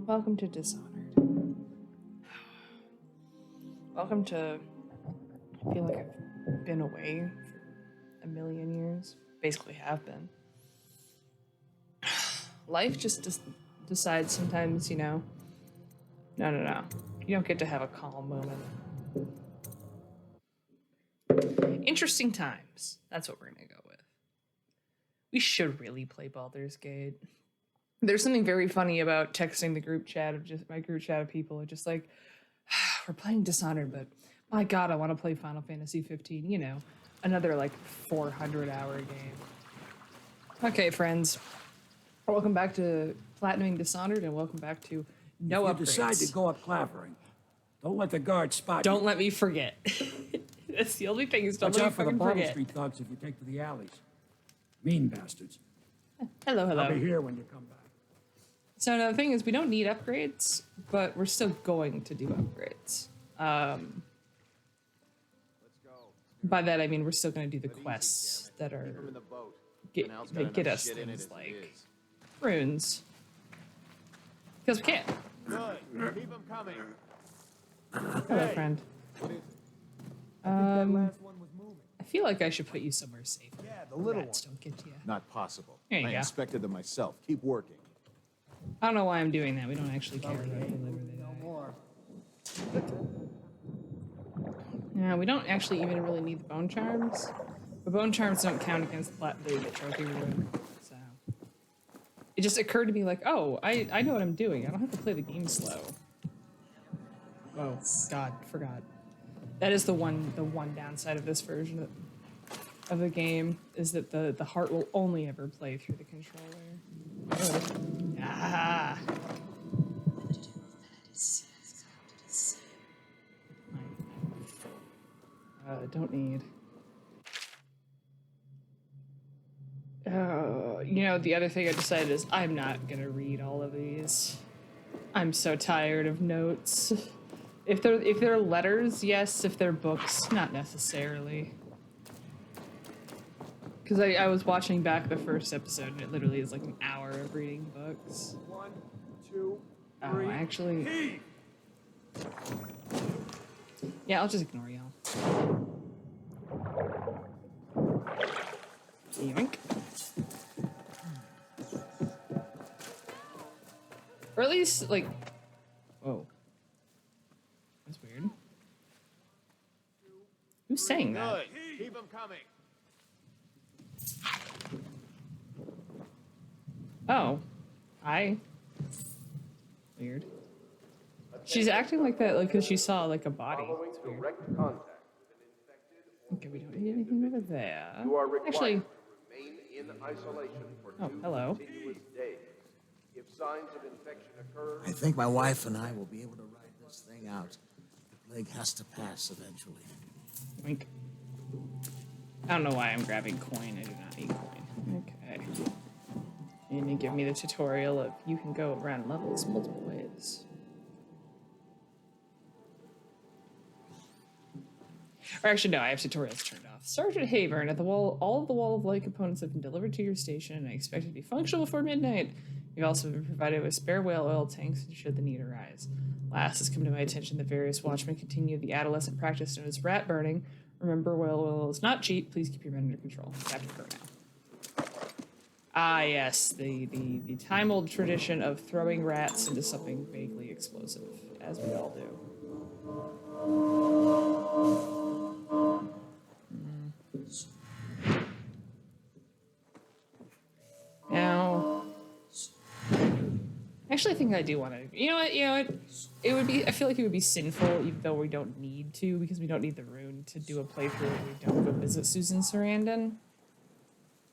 Welcome to Dishonored. Welcome to. I feel like I've been away for a million years. Basically, have been. Life just decides sometimes, no. No. You don't get to have a calm moment. Interesting times. That's what we're gonna go with. We should really play Baldur's Gate. There's something very funny about texting the group chat of just my group chat of people. It's just like, we're playing Dishonored, but my God, I want to play Final Fantasy 15. Another like 400-hour game. Okay, friends, welcome back to Platinuming Dishonored, and welcome back to no upgrades. If you decide to go up clavering, don't let the guards spot you. Don't let me forget. That's the only thing is don't Watch let me out for the fucking Bottle forget. Street thugs if you take to the alleys. Mean bastards. Hello. I'll be here when you come back. So the thing is, we don't need upgrades, but we're still going to do upgrades. By that I mean we're still going to do the quests that are get us things like runes, because we can. Good. Keep them coming. Hello, friend. I feel like I should put you somewhere safe. Yeah, the little one. Rats don't get to you. Not possible. There you I go. inspected them myself. Keep working. I don't know why I'm doing that. We don't actually care about the liver they die. Yeah, we don't actually even really need the bone charms. The bone charms don't count against the trophy room. So it just occurred to me like, oh, I know what I'm doing. I don't have to play the game slow. Oh God, forgot. That is the one downside of this version of the game is that the heart will only ever play through the controller. Ah. Don't need. The other thing I decided is I'm not gonna read all of these. I'm so tired of notes. If they're letters, yes. If they're books, not necessarily. Because I was watching back the first episode and it literally is like an hour of reading books. 1, 2, 3. Oh, actually. Yeah, I'll just ignore y'all. Yoink. Or at least, like... Whoa. That's weird. Who's saying that? Good. Keep them coming. Oh. Hi. Weird. She's acting like that, like, because she saw, like, a body. It's weird. Okay, we don't need anything over there. Actually... Oh, hello. If signs of infection occur, I think my wife and I will be able to ride this thing out. The plague has to pass eventually. Wink. I don't know why I'm grabbing coin. I do not need coin. Okay. And you give me the tutorial of you can go around levels multiple ways. Or actually, no, I have tutorials turned off. Sergeant Havern, at the wall, all of the Wall of Light components have been delivered to your station and I expect it to be functional before midnight. You've also been provided with spare whale oil tanks should the need arise. Last has come to my attention that various watchmen continue the adolescent practice known as rat burning. Remember, whale oil is not cheap. Please keep your men under control. Captain Crow now. Ah, yes, the time-old tradition of throwing rats into something vaguely explosive, as we all do. Now, actually, I think I do want to. You know what? It would be. I feel like it would be sinful, even though we don't need to, because we don't need the rune to do a playthrough. We don't go visit Susan Sarandon.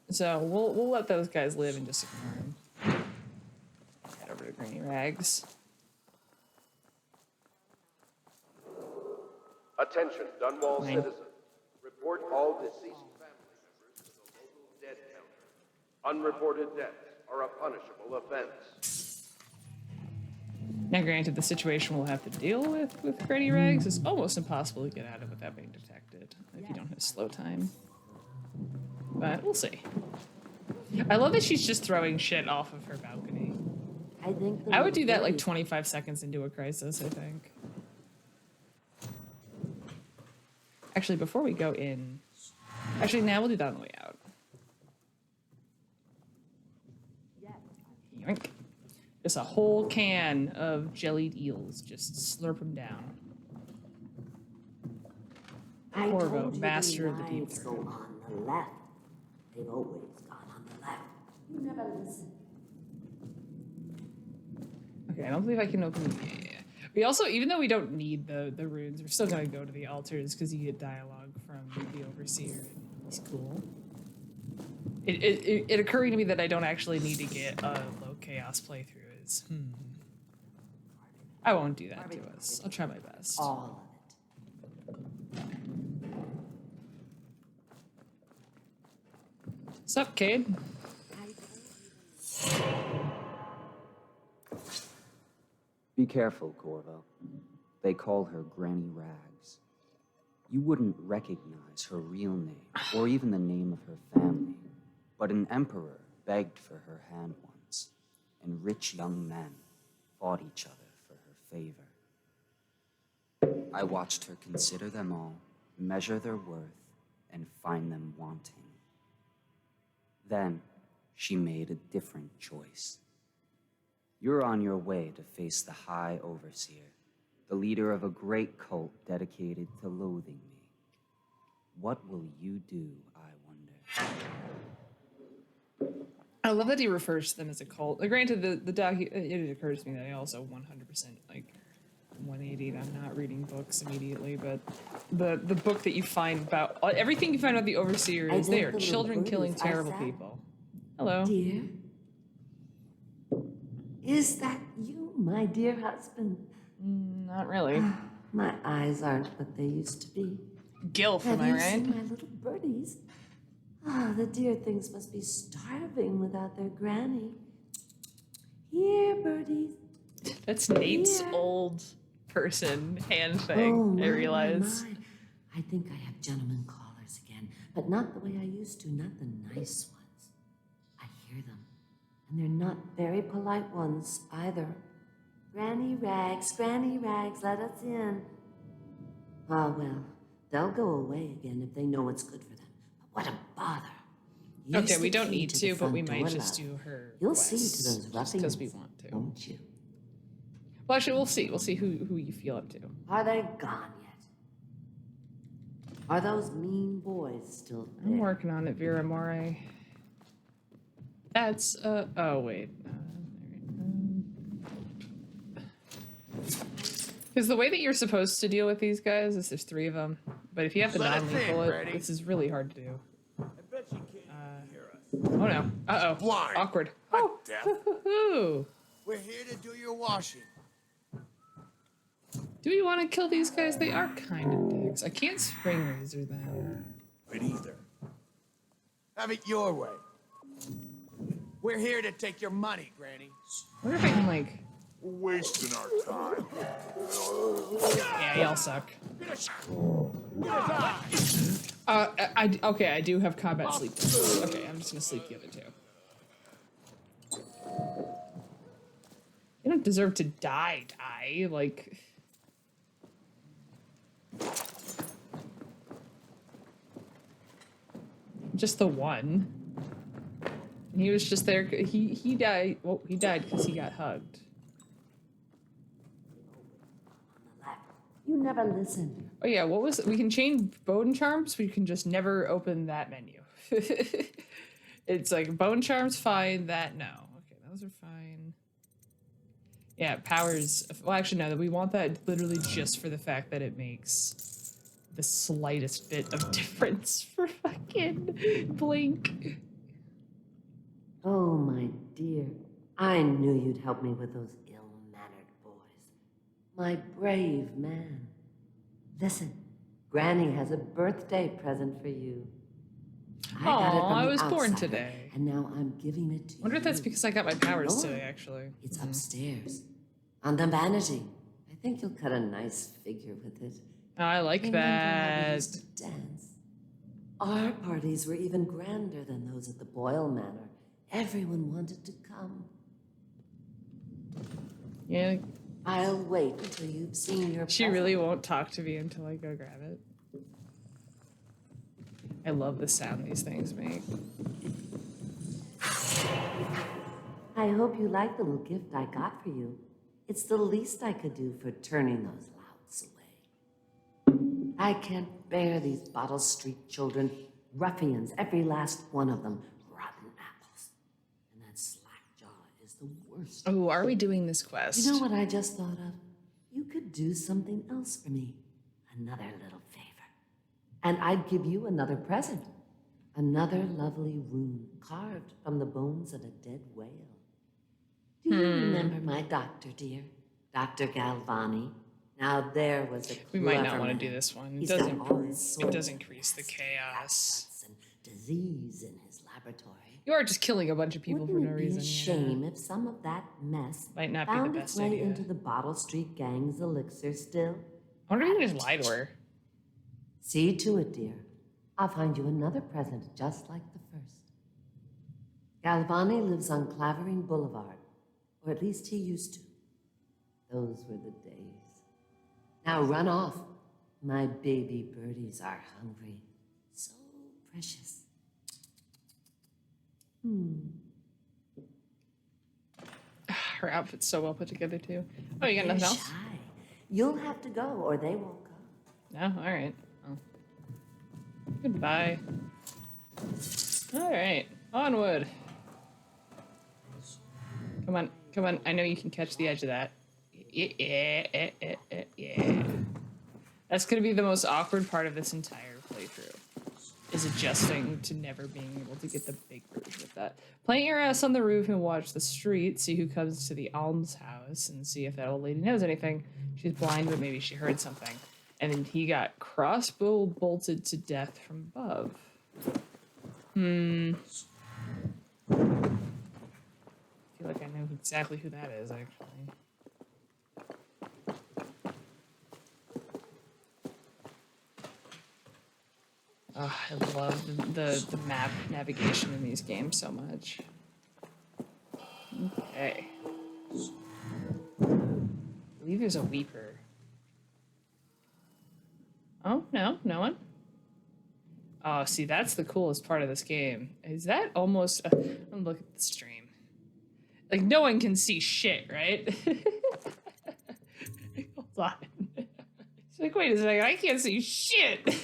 So we'll let those guys live and just ignore them. Head over to Granny Rags. attention, Dunwall Fine. citizens. Report all deceased family members to the local dead counter. Unreported deaths are a punishable offense. Now, granted, the situation we'll have to deal with Granny Rags is almost impossible to get out of without being detected if you don't have slow time. But we'll see. I love that she's just throwing shit off of her balcony. I think I would do that like 25 seconds into a crisis, I think. Actually, before we go in... Actually, now we'll do that on the way out. Yoink. Just a whole can of jellied eels. Just slurp them down. I Corvo, told you master of the deep rides go throat. on the left. They've always gone on the left. You never listen. Okay, I don't believe I can open the... Yeah. We also, even though we don't need the runes, we're still going to go to the altars because you get dialogue from the Overseer. He's cool. It occurring to me that I don't actually need to get a low chaos playthrough is... I won't do that to us. I'll try my best. All of it. Sup, Cade? Be careful, Corvo. They call her Granny Rags. You wouldn't recognize her real name, or even the name of her family. But an emperor begged for her hand once, and rich young men fought each other for her favor. I watched her consider them all, measure their worth, and find them wanting. Then, she made a different choice. You're on your way to face the High Overseer, the leader of a great cult dedicated to loathing me. What will you do, I wonder? I love that he refers to them as a cult. Granted, it occurs to me that I also 100% like 180. I'm not reading books immediately, but the book that you find about everything you find about the Overseer is they are children killing terrible people. Hello. Dear? Is that you, my dear husband? Not really. My eyes aren't what they used to be. Gilf, am Have I you right? seen my little birdies? Ah, the dear things must be starving without their granny. Here, birdies. That's Nate's Here. old person hand Oh, thing. my, I realize. my. I think I have gentlemen callers again, but not the way I used to, not the nice ones. I hear them, and they're not very polite ones either. Granny Rags, let us in. Ah, well, they'll go away again if they know what's good for them. But what a bother. Use Okay, we the don't key need the to, but we front might door just lock. do her. You'll see to quests, those just ruffians, because we want to. won't you? Well, actually, we'll see. We'll see who you feel up to. Are they gone yet? Are those mean boys still there? I'm working on it, Vera More. That's oh wait. Because the way that you're supposed to deal with these guys is there's 3 of them, but if you have to Let us non-lethal in, it, Brady. this is really hard to do. I bet you can't hear us. Oh no. Uh-oh. Blind. Awkward. Hot Oh. death. Hoo-hoo-hoo. We're here to do your washing. Do we want to kill these guys? They are kind of dicks. I can't spring razor them. Right either. Have it your way. We're here to take your money, Granny. I wonder if I can like... We're wasting our time. Yeah, y'all suck. Okay, I do have combat sleep. Okay, I'm just gonna sleep the other 2. You don't deserve to die, like... Just the one. He was just there. He died. Well, he died because he got hugged. You never listen. Oh yeah, what was it? We can change bone charms. We can just never open that menu. It's like bone charms fine. That no. Okay, those are fine. Yeah, powers. Well, actually no. We want that literally just for the fact that it makes the slightest bit of difference for fucking Blink. Oh, my dear. I knew you'd help me with those ill-mannered boys. My brave man. Listen, Granny has a birthday present for you. I got it Aw, from I the was born outsider, today. and now I'm giving it to you. Wonder if that's because I got my powers No. today, actually. It's upstairs. On the vanity. I think you'll cut a nice figure with it. I like Remember how we that. used to dance? Our parties were even grander than those at the Boyle Manor. Everyone wanted to come. Yeah, I'll wait until you've seen your she present. really won't talk to me until I go grab it. I love the sound these things make. I hope you like the little gift I got for you. It's the least I could do for turning those louts away. I can't bear these Bottle Street children. Ruffians, every last one of them. Rotten apples. And that Slackjaw is the worst. Oh, are we doing this quest? You know what I just thought of? You could do something else for me. Another little favor. And I'd give you another present. Another lovely rune carved from the bones of a dead whale. Do you remember my doctor, dear? Dr. Galvani? Now there was a We might not clever want to man. do this one. It He's does got all improve. It sorts does of increase the tests, chaos. blackouts, and disease in his laboratory. You are just killing a bunch of people Wouldn't for no it be reason. a yeah. shame if some of that mess Might not be the found best its way idea. into the Bottle Street Gang's elixir still? I wonder if you can just lie to her. See to it, dear. I'll find you another present just like the first. Galvani lives on Clavering Boulevard, or at least he used to. Those were the days. Now run off. My baby birdies are hungry. So precious. Her outfit's so well put together too. Oh, you got They're nothing else? shy. You'll have to go, or they won't come. No? Alright. Oh. Goodbye. Alright. Onward. Come on. Come on. I know you can catch the edge of that. Yeah. That's gonna be the most awkward part of this entire playthrough. Is adjusting to never being able to get the big version of that. Plant your ass on the roof and watch the street, see who comes to the almshouse, and see if that old lady knows anything. She's blind, but maybe she heard something. And then he got crossbow bolted to death from above. I feel like I know exactly who that is, actually. Oh, I love the map navigation in these games so much. Okay. I believe there's a Weeper. Oh, no, no one? Oh, see, that's the coolest part of this game. Is that almost... I'm look at the stream. Like, no one can see shit, right? Hold on. It's like, wait a second, I can't see shit!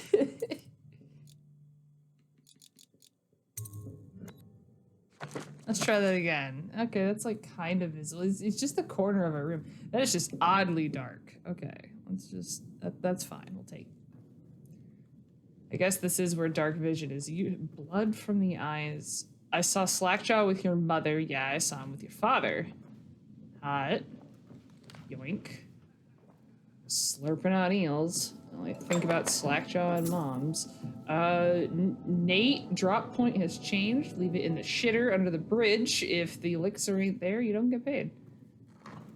Let's try that again. Okay, that's like kind of visible. It's just the corner of a room. That is just oddly dark. Okay, let's just... That's fine, we'll take... I guess this is where dark vision is. Blood from the eyes. I saw Slackjaw with your mother. Yeah, I saw him with your father. Hot. Yoink. Slurping on eels. I think about Slackjaw and moms. Nate, drop point has changed. Leave it in the shitter under the bridge. If the elixir ain't there, you don't get paid.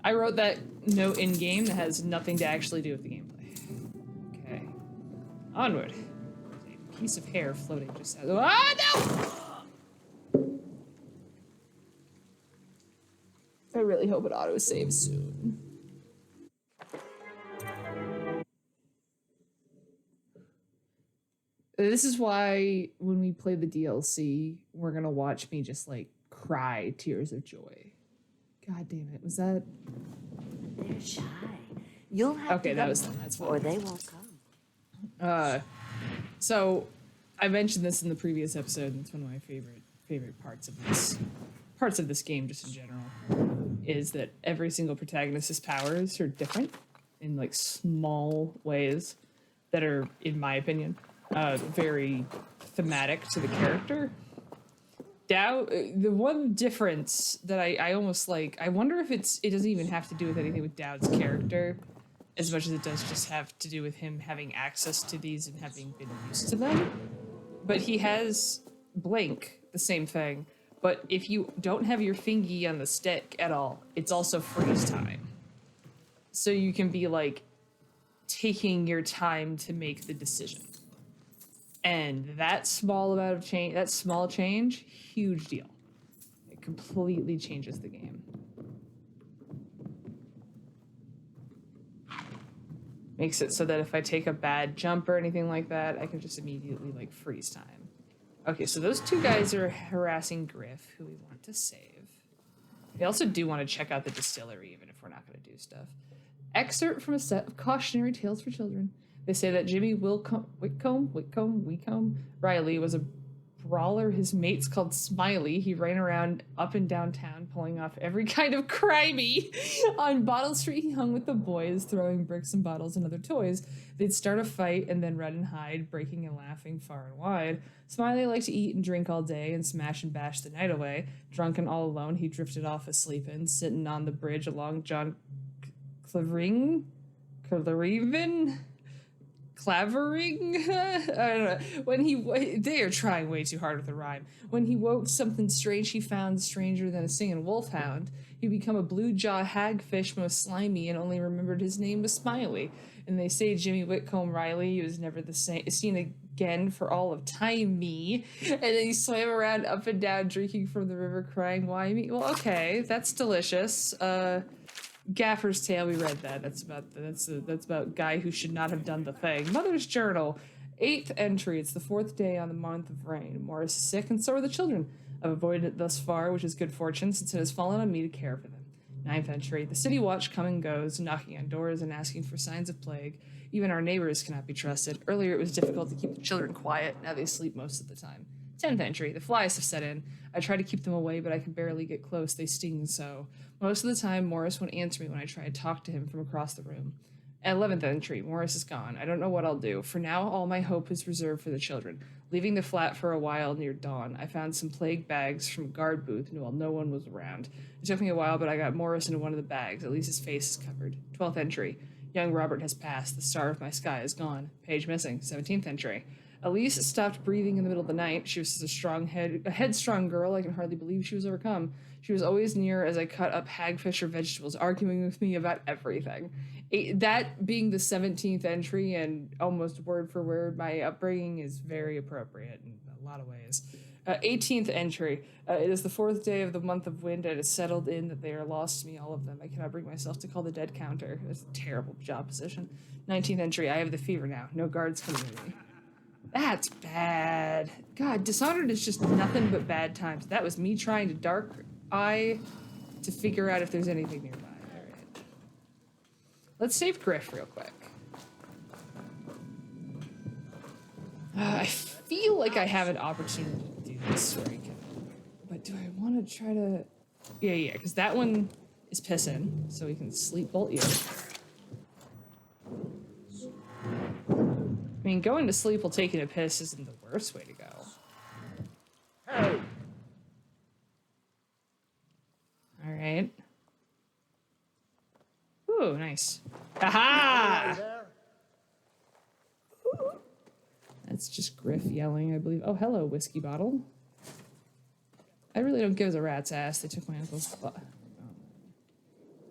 I wrote that note in game that has nothing to actually do with the gameplay. Okay. Onward. A piece of hair floating just out. Ah, no! I really hope it auto-saves soon. This is why when we play the DLC, we're gonna watch me just like cry tears of joy. God damn it, was that? They're shy. You'll have Okay, to that go, was them, that's or fine. they won't come. So I mentioned this in the previous episode, and it's one of my favorite parts of this game just in general, is that every single protagonist's powers are different in like small ways that are, in my opinion, very thematic to the character. The one difference that I almost like, I wonder if it doesn't even have to do with anything with Dowd's character as much as it does just have to do with him having access to these and having been used to them. But he has Blink, the same thing. But if you don't have your fingy on the stick at all, it's also freeze time. So you can be like taking your time to make the decision. And that small amount of change, that small change, huge deal. It completely changes the game. Makes it so that if I take a bad jump or anything like that, I can just immediately, like, freeze time. Okay, so those two guys are harassing Griff, who we want to save. We also do want to check out the distillery, even if we're not going to do stuff. Excerpt from a set of cautionary tales for children. They say that Jimmy Whitcomb Riley was a brawler. His mates called Smiley. He ran around up and down town, pulling off every kind of crimey. On Bottle Street, he hung with the boys, throwing bricks and bottles and other toys. They'd start a fight and then run and hide, breaking and laughing far and wide. Smiley liked to eat and drink all day and smash and bash the night away. Drunk and all alone, he drifted off asleep and sitting on the bridge along John Clavering? Clavering? I don't know. They are trying way too hard with the rhyme. When he woke, something strange he found, stranger than a singing wolfhound. He become a blue jaw hagfish, most slimy, and only remembered his name was Smiley. And they say Jimmy Whitcomb Riley was never the same, seen again for all of time. Me, and then he swam around up and down, drinking from the river, crying, "Why me?" Well, okay, that's delicious. Gaffer's Tale, we read that. That's about guy who should not have done the thing. Mother's Journal, 8th entry. It's the 4th day on the month of rain. Morris is sick, and so are the children. I've avoided it thus far, which is good fortune, since it has fallen on me to care for them. 9th entry. The city watch come and goes, knocking on doors and asking for signs of plague. Even our neighbors cannot be trusted. Earlier it was difficult to keep the children quiet. Now they sleep most of the time. 10th entry. The flies have set in. I try to keep them away, but I can barely get close. They sting so. Most of the time, Morris won't answer me when I try to talk to him from across the room. 11th entry. Morris is gone. I don't know what I'll do. For now, all my hope is reserved for the children. Leaving the flat for a while near dawn, I found some plague bags from a guard booth while no one was around. It took me a while, but I got Morris into one of the bags. At least his face is covered. 12th entry. Young Robert has passed. The star of my sky is gone. Page missing. 17th entry. Elise stopped breathing in the middle of the night. She was a headstrong girl. I can hardly believe she was overcome. She was always near as I cut up hagfish or vegetables, arguing with me about everything. That being the 17th entry and almost word for word, my upbringing is very appropriate in a lot of ways. 18th entry. It is the 4th day of the month of wind, and it has settled in that they are lost to me, all of them. I cannot bring myself to call the dead counter. It's a terrible job position. 19th entry. I have the fever now. No guards coming to me. That's bad. God, Dishonored is just nothing but bad times. That was me trying to dark eye to figure out if there's anything nearby. Alright. Let's save Griff real quick. I feel like I have an opportunity to do this where I can... But do I want to try to... Yeah, because that one is pissing, so we can sleep bolt you. I mean, going to sleep while taking a piss isn't the worst way to go. Hey! Alright. Ooh, nice. Aha! That's just Griff yelling, I believe. Oh, hello, whiskey bottle. I really don't give a rat's ass. They took my uncle's...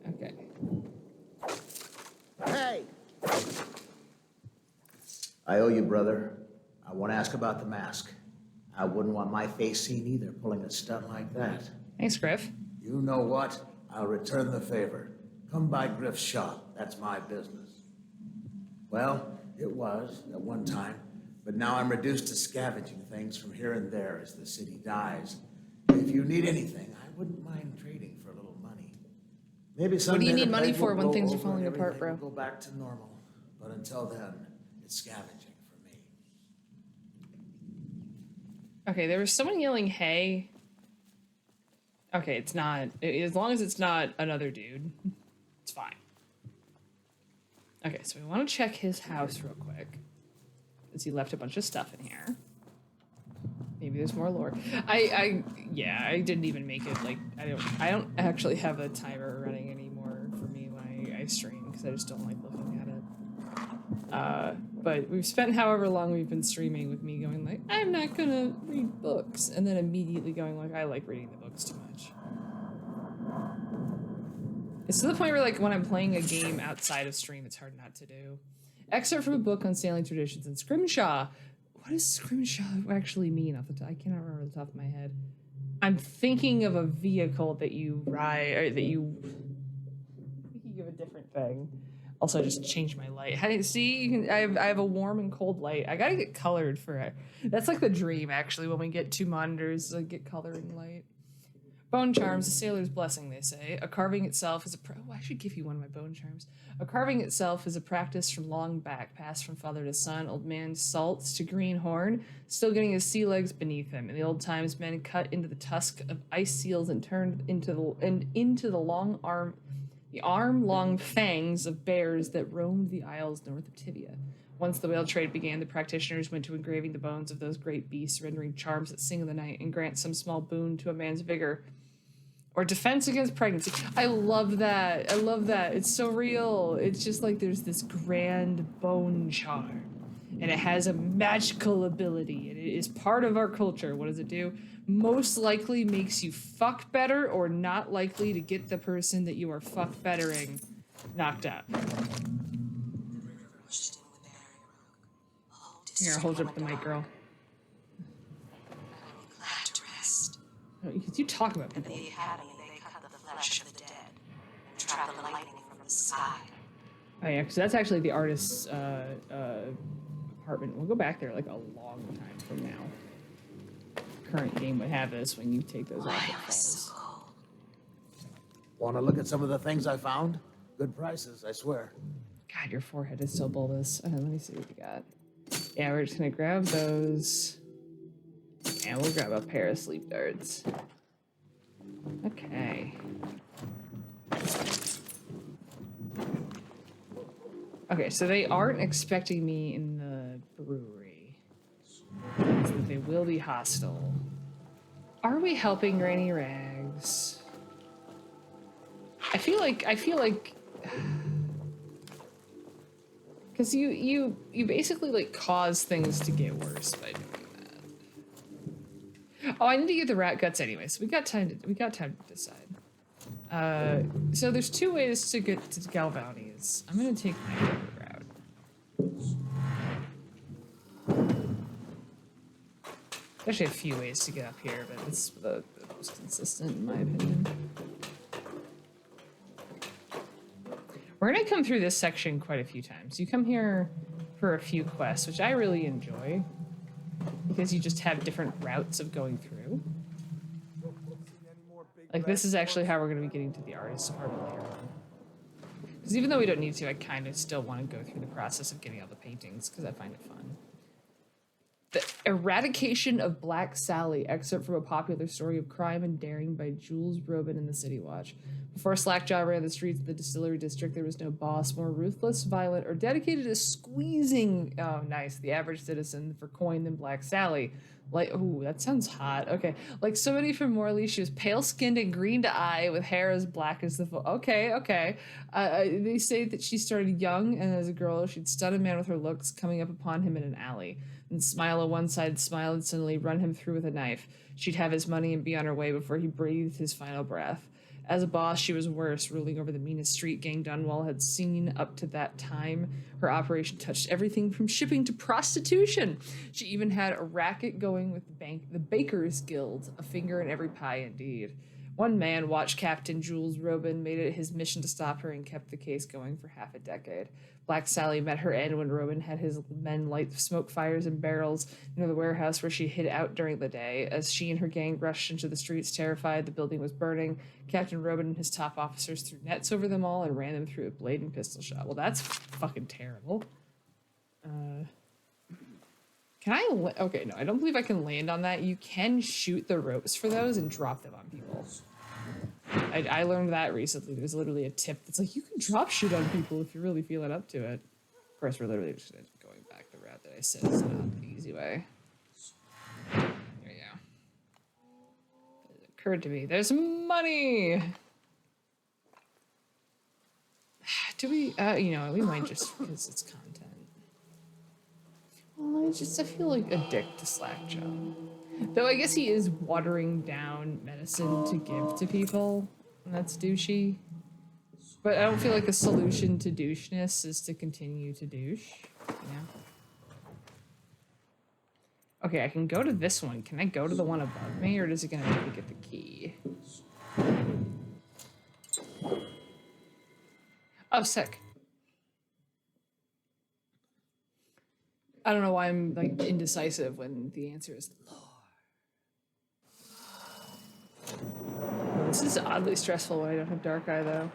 Okay. Hey! I owe you, brother. I want to ask about the mask. I wouldn't want my face seen either, pulling a stunt like that. Thanks, Griff. You know what? I'll return the favor. Come by Griff's shop. That's my business. Well, it was at one time, but now I'm reduced to scavenging things from here and there as the city dies. If you need anything, I wouldn't mind trading for a little money. Maybe someday What do you need the money plague for will when blow things are over falling and apart, everything bro? will go back to normal. But until then, it's scavenging for me. Okay, there was someone yelling, hey. Okay, it's not. As long as it's not another dude, it's fine. Okay, so we want to check his house real quick. Because he left a bunch of stuff in here. Maybe there's more lore. Yeah, I didn't even make it, like, I don't actually have a timer running anymore for me when I stream, because I just don't like looking at it. But we've spent however long we've been streaming with me going like, I'm not gonna read books, and then immediately going like, I like reading the books too much. It's to the point where, like, when I'm playing a game outside of stream, it's hard not to do. Excerpt from a book on sailing traditions and Scrimshaw. What does Scrimshaw actually mean off the top? I cannot remember the top of my head. I'm thinking of a vehicle that you ride, or that you... I'm thinking of a different thing. Also, I just changed my light. Hey, see, I have a warm and cold light. I gotta get colored for it. That's like the dream, actually, when we get 2 monitors, like get coloring light. Bone charms, a sailor's blessing, they say. A carving itself is a oh, I should give you one of my bone charms. A carving itself is a practice from long back, passed from father to son, old man salts to greenhorn, still getting his sea legs beneath him. In the old times, men cut into the tusk of ice seals and turned into the long arm-long fangs of bears that roamed the isles north of Tibia. Once the whale trade began, the practitioners went to engraving the bones of those great beasts, rendering charms that sing in the night and grant some small boon to a man's vigor or defense against pregnancy. I love that. I love that. It's so real. It's just like there's this grand bone charm, and it has a magical ability, and it is part of our culture. What does it do? Most likely makes you fuck better, or not likely to get the person that you are fuck bettering knocked out. Here, hold up the mic, girl. Glad to rest. No, you talk about people. In the academy, they cut the flesh of the dead and trap the lightning from the sky. Oh yeah, because that's actually the artist's apartment. We'll go back there like a long time from now. Current game would have this when you take those off. I was so cold. Want to look at some of the things I found? Good prices, I swear. God, your forehead is so bulbous. Let me see what we got. Yeah, we're just gonna grab those. And we'll grab a pair of sleep darts. Okay. Okay, so they aren't expecting me in the brewery. So they will be hostile. Are we helping Granny Rags? I feel like because you basically like cause things to get worse by doing that. Oh, I need to get the rat guts anyway, so we got time to decide. So there's 2 ways to get to Galvani's. I'm gonna take my favorite route. There's actually a few ways to get up here, but it's the most consistent in my opinion. We're gonna come through this section quite a few times. You come here for a few quests, which I really enjoy, because you just have different routes of going through. Like, this is actually how we're gonna be getting to the artist department later on. Because even though we don't need to, I kind of still want to go through the process of getting all the paintings, because I find it fun. The Eradication of Black Sally, excerpt from a popular story of crime and daring by Jules Robin in the City Watch. Before Slackjaw ran the streets of the distillery district, there was no boss more ruthless, violent, or dedicated to squeezing, oh nice, the average citizen for coin than Black Sally. Like, ooh, that sounds hot. Okay, like somebody from Morley, she was pale-skinned and green to eye with hair as black as the okay. They say that she started young, and as a girl, she'd stun a man with her looks, coming up upon him in an alley. And smile a one-sided smile and suddenly run him through with a knife. She'd have his money and be on her way before he breathed his final breath. As a boss, she was worse, ruling over the meanest street gang Dunwall had seen up to that time. Her operation touched everything from shipping to prostitution. She even had a racket going with the Bakers Guild, a finger in every pie indeed. One man, Watch Captain Jules Robin, made it his mission to stop her and kept the case going for half a decade. Black Sally met her end when Robin had his men light smoke fires in barrels near the warehouse where she hid out during the day. As she and her gang rushed into the streets, terrified the building was burning, Captain Robin and his top officers threw nets over them all and ran them through a blade and pistol shot. Well, that's fucking terrible. Can I... Okay, no, I don't believe I can land on that. You can shoot the ropes for those and drop them on people. I learned that recently. There's literally a tip that's like, you can drop shit on people if you're really feeling up to it. Of course, we're literally just going back the route that I said is not the easy way. There you go. It occurred to me, there's money! Do we, we might just, because it's content. Well, I feel like a dick to Slackjaw. Though I guess he is watering down medicine to give to people, and that's douchey. But I don't feel like the solution to doucheness is to continue to douche, Okay, I can go to this one. Can I go to the one above me, or is it gonna make me get the key? Oh, sick. I don't know why I'm like indecisive when the answer is lore. Oh, this is oddly stressful when I don't have dark eye though.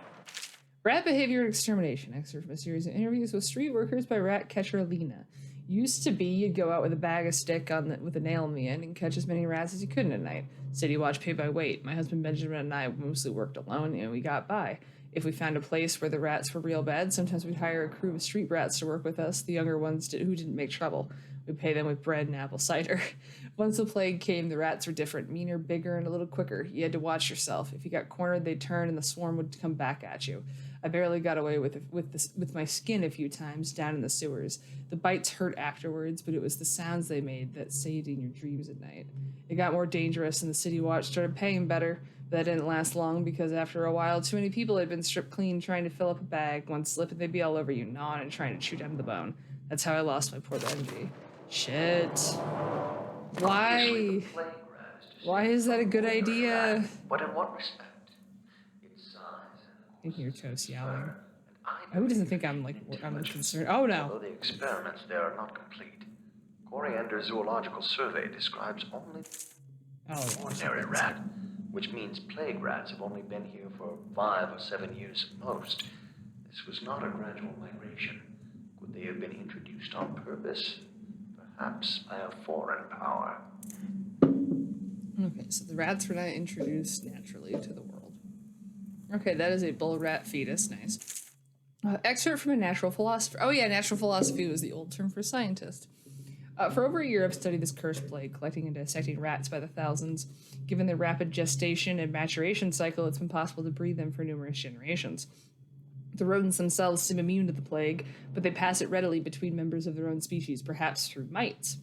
Rat behavior and extermination. Excerpt from a series of interviews with street workers by rat catcher Lena. Used to be you'd go out with a bag of stick with a nail in the end and catch as many rats as you could in a night. City watch paid by weight. My husband Benjamin and I mostly worked alone and we got by. If we found a place where the rats were real bad, sometimes we'd hire a crew of street rats to work with us, the younger ones who didn't make trouble. We'd pay them with bread and apple cider. Once the plague came, the rats were different, meaner, bigger, and a little quicker. You had to watch yourself. If you got cornered, they'd turn and the swarm would come back at you. I barely got away with my skin a few times down in the sewers. The bites hurt afterwards, but it was the sounds they made that stayed in your dreams at night. It got more dangerous and the city watch started paying better, but that didn't last long because after a while, too many people had been stripped clean trying to fill up a bag. One slip and they'd be all over you, gnawing and trying to chew down the bone. That's how I lost my poor Benji. Shit. Why? Why is that a good idea? But in what respect? Its size. I can hear Toast yelling. I hope he doesn't think I'm concerned. Oh no. Although the experiments there are not complete. Coriander Zoological Survey describes only ordinary rat, which means plague rats have only been here for 5 or 7 years at most. This was not a gradual migration. Could they have been introduced on purpose? Perhaps by a foreign power. Okay, so the rats were not introduced naturally to the world. Okay, that is a bull rat fetus. Nice. Excerpt from a natural philosopher. Oh yeah, natural philosophy was the old term for scientist. For over a year, I've studied this cursed plague, collecting and dissecting rats by the thousands. Given their rapid gestation and maturation cycle, it's been possible to breed them for numerous generations. The rodents themselves seem immune to the plague, but they pass it readily between members of their own species, perhaps through mites.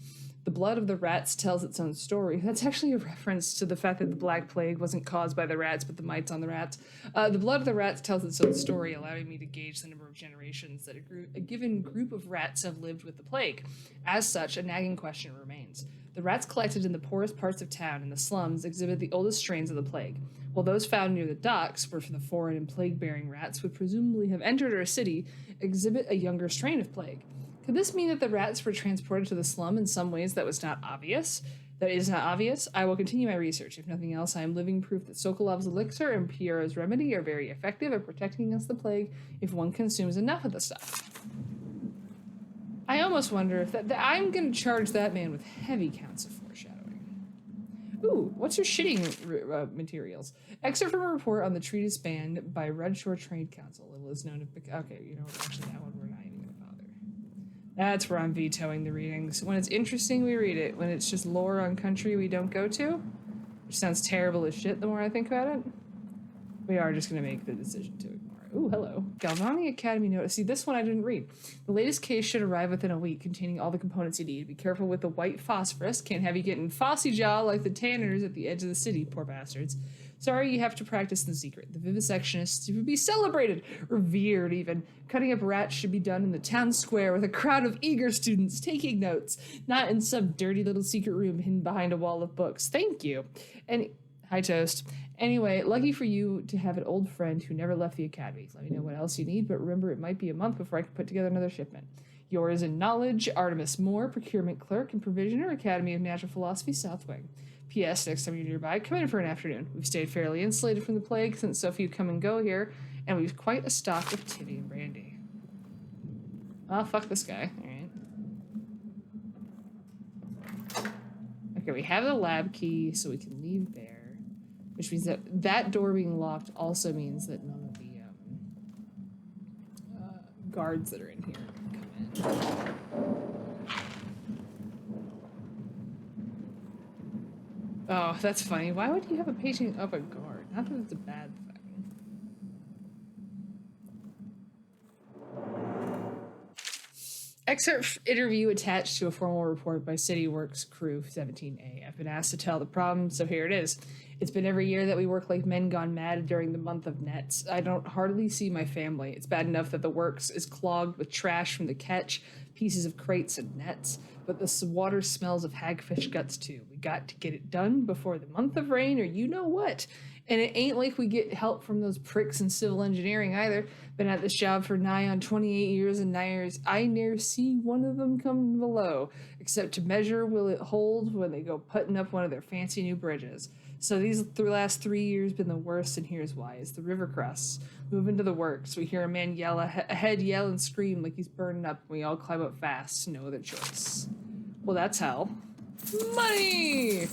The blood of the rats tells its own story. That's actually a reference to the fact that the Black Plague wasn't caused by the rats, but the mites on the rats. The blood of the rats tells its own story, allowing me to gauge the number of generations that a given group of rats have lived with the plague. As such, a nagging question remains. The rats collected in the poorest parts of town and the slums exhibit the oldest strains of the plague, while those found near the docks, where the foreign and plague-bearing rats would presumably have entered our city, exhibit a younger strain of plague. Could this mean that the rats were transported to the slum in some ways that was not obvious? That is not obvious? I will continue my research. If nothing else, I am living proof that Sokolov's elixir and Piero's remedy are very effective at protecting against the plague if one consumes enough of the stuff. I almost wonder if I'm going to charge that man with heavy counts of foreshadowing. Ooh, what's your shitting materials? Excerpt from a report on the treatise banned by Red Shore Trade Council. It was known to... Okay, you know what? Actually, that one we're not even going to bother. That's where I'm vetoing the readings. When it's interesting, we read it. When it's just lore on country we don't go to, which sounds terrible as shit the more I think about it, we are just going to make the decision to ignore it. Ooh, hello. Galvani Academy notice. See, this one I didn't read. The latest case should arrive within a week, containing all the components you need. Be careful with the white phosphorus. Can't have you getting phossy jaw like the tanners at the edge of the city, poor bastards. Sorry you have to practice in secret. The vivisectionists should be celebrated, revered even. Cutting up rats should be done in the town square with a crowd of eager students taking notes, not in some dirty little secret room hidden behind a wall of books. Thank you. And hi, Toast. Anyway, lucky for you to have an old friend who never left the academy. Let me know what else you need, but remember it might be a month before I can put together another shipment. Yours in knowledge, Artemis Moore, procurement clerk and provisioner, Academy of Natural Philosophy, South Wing. P.S. Next time you're nearby, come in for an afternoon. We've stayed fairly insulated from the plague since so few come and go here, and we've quite a stock of Timmy and brandy. Oh, fuck this guy. Alright. Okay, we have the lab key, so we can leave there. Which means that that door being locked also means that none of the guards that are in here can come in. Oh, that's funny. Why would you have a patient up a guard? Not that it's a bad thing. Excerpt interview attached to a formal report by City Works Crew 17A. I've been asked to tell the problem, so here it is. It's been every year that we work like men gone mad during the month of nets. I don't hardly see my family. It's bad enough that the works is clogged with trash from the catch, pieces of crates and nets, but the water smells of hagfish guts too. We got to get it done before the month of rain, or you know what. And it ain't like we get help from those pricks in civil engineering either. Been at this job for nigh on 28 years, and I ne'er see one of them come below, except to measure will it hold when they go putting up one of their fancy new bridges. So these last 3 years been the worst, and here's why. As the river crests, move into the works, we hear a man yell ahead, yell and scream like he's burning up, and we all climb up fast, no other choice. Well, that's hell. Money!